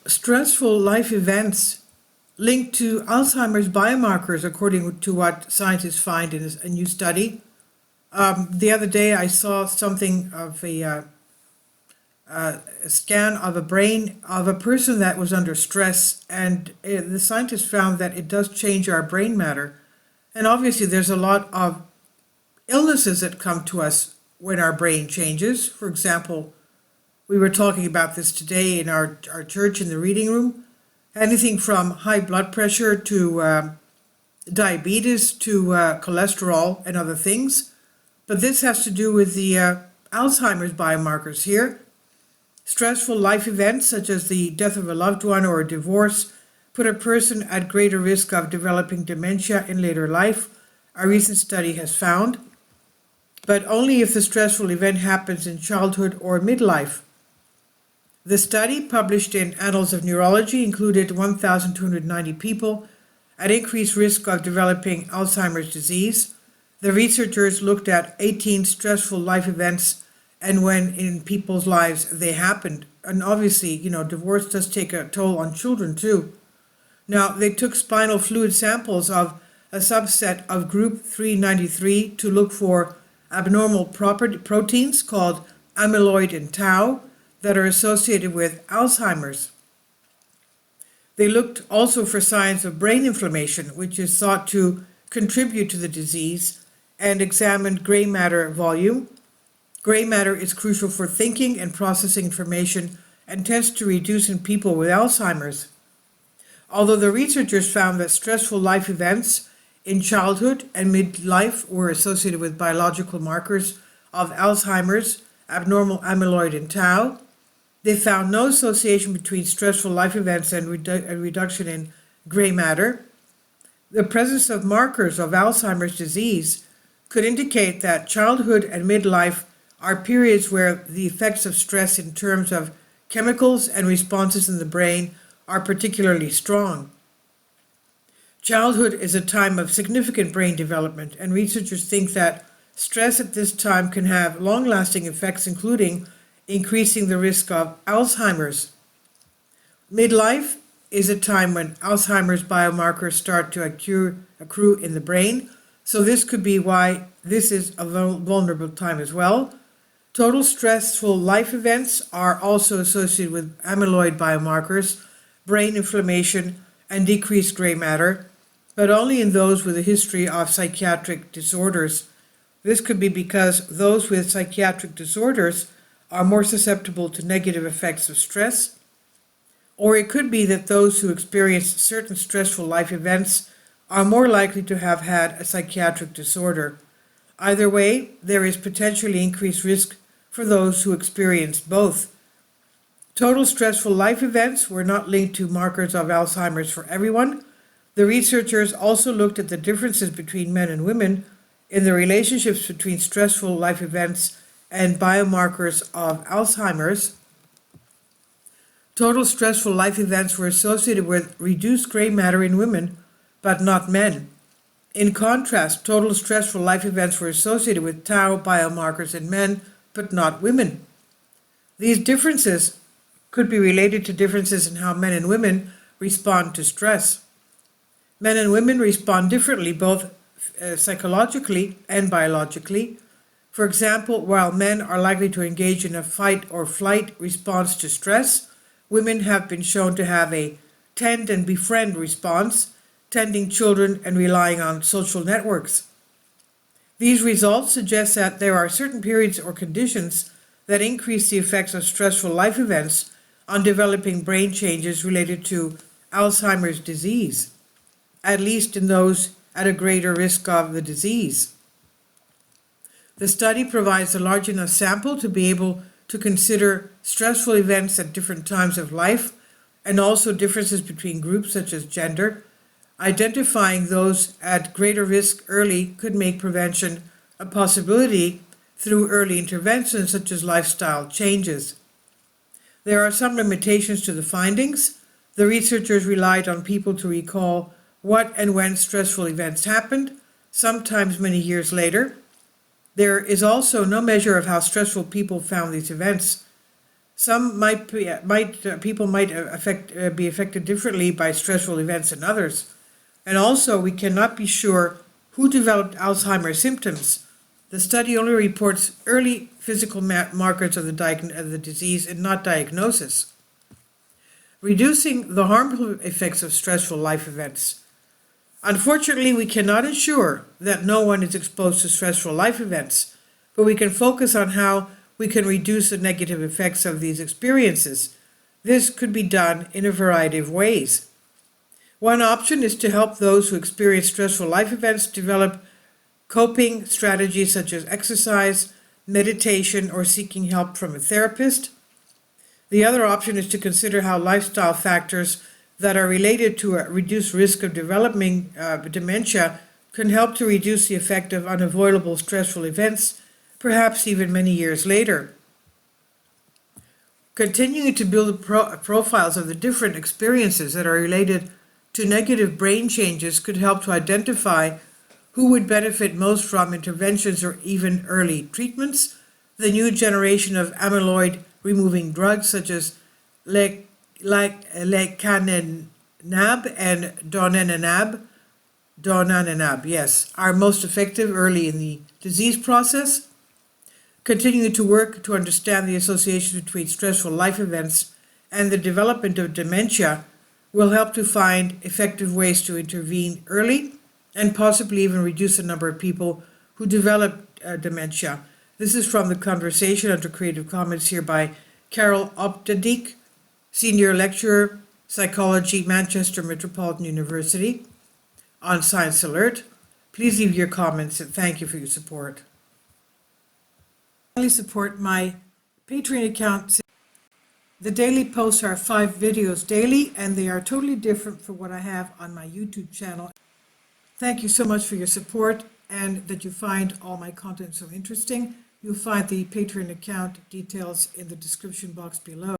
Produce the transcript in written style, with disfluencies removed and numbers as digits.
stressful life events linked to Alzheimer's biomarkers, according to what scientists find in a new study. The other day, I saw something of a scan of a brain of a person that was under stress, and the scientists found that it does change our brain matter. And obviously, there's a lot of illnesses that come to us when our brain changes. For example, we were talking about this today in our church in the reading room. Anything from high blood pressure to diabetes to cholesterol and other things. But this has to do with the Alzheimer's biomarkers here. Stressful life events such as the death of a loved one or a divorce put a person at greater risk of developing dementia in later life, a recent study has found, but only if the stressful event happens in childhood or midlife. The study, published in Annals of Neurology, included 1,290 people at increased risk of developing Alzheimer's disease. The researchers looked at 18 stressful life events and when in people's lives they happened. And obviously, divorce does take a toll on children too. Now, they took spinal fluid samples of a subset of group 393 to look for abnormal proteins called amyloid and tau that are associated with Alzheimer's. They looked also for signs of brain inflammation, which is thought to contribute to the disease, and examined gray matter volume. Gray matter is crucial for thinking and processing information and tends to reduce in people with Alzheimer's. Although the researchers found that stressful life events in childhood and midlife were associated with biological markers of Alzheimer's, abnormal amyloid and tau, they found no association between stressful life events and reduction in gray matter. The presence of markers of Alzheimer's disease could indicate that childhood and midlife are periods where the effects of stress in terms of chemicals and responses in the brain are particularly strong. Childhood is a time of significant brain development, and researchers think that stress at this time can have long-lasting effects, including increasing the risk of Alzheimer's. Midlife is a time when Alzheimer's biomarkers start to accrue in the brain, so this could be why this is a vulnerable time as well. Total stressful life events are also associated with amyloid biomarkers, brain inflammation, and decreased gray matter, but only in those with a history of psychiatric disorders. This could be because those with psychiatric disorders are more susceptible to negative effects of stress, or it could be that those who experience certain stressful life events are more likely to have had a psychiatric disorder. Either way, there is potentially increased risk for those who experience both. Total stressful life events were not linked to markers of Alzheimer's for everyone. The researchers also looked at the differences between men and women in the relationships between stressful life events and biomarkers of Alzheimer's. Total stressful life events were associated with reduced gray matter in women, but not men. In contrast, total stressful life events were associated with tau biomarkers in men, but not women. These differences could be related to differences in how men and women respond to stress. Men and women respond differently, both psychologically and biologically. For example, while men are likely to engage in a fight or flight response to stress, women have been shown to have a tend and befriend response, tending children and relying on social networks. These results suggest that there are certain periods or conditions that increase the effects of stressful life events on developing brain changes related to Alzheimer's disease, at least in those at a greater risk of the disease. The study provides a large enough sample to be able to consider stressful events at different times of life and also differences between groups such as gender. Identifying those at greater risk early could make prevention a possibility through early interventions such as lifestyle changes. There are some limitations to the findings. The researchers relied on people to recall what and when stressful events happened, sometimes many years later. There is also no measure of how stressful people found these events. Some people might be affected differently by stressful events than others. And also, we cannot be sure who developed Alzheimer's symptoms. The study only reports early physical markers of the disease and not diagnosis. Reducing the harmful effects of stressful life events. Unfortunately, we cannot ensure that no one is exposed to stressful life events, but we can focus on how we can reduce the negative effects of these experiences. This could be done in a variety of ways. One option is to help those who experience stressful life events develop coping strategies such as exercise, meditation, or seeking help from a therapist. The other option is to consider how lifestyle factors that are related to a reduced risk of developing dementia can help to reduce the effect of unavoidable stressful events, perhaps even many years later. Continuing to build profiles of the different experiences that are related to negative brain changes could help to identify who would benefit most from interventions or even early treatments. The new generation of amyloid removing drugs such as lecanemab and donanemab, yes, are most effective early in the disease process. Continuing to work to understand the association between stressful life events and the development of dementia will help to find effective ways to intervene early and possibly even reduce the number of people who develop dementia. This is from the conversation under Creative Commons here by Carol Optadek, Senior Lecturer, Psychology, Manchester Metropolitan University, on Science Alert. Please leave your comments and thank you for your support. Finally, support my Patreon account. The daily posts are 5 videos daily, and they are totally different from what I have on my YouTube channel. Thank you so much for your support and that you find all my content so interesting. You'll find the Patreon account details in the description box below.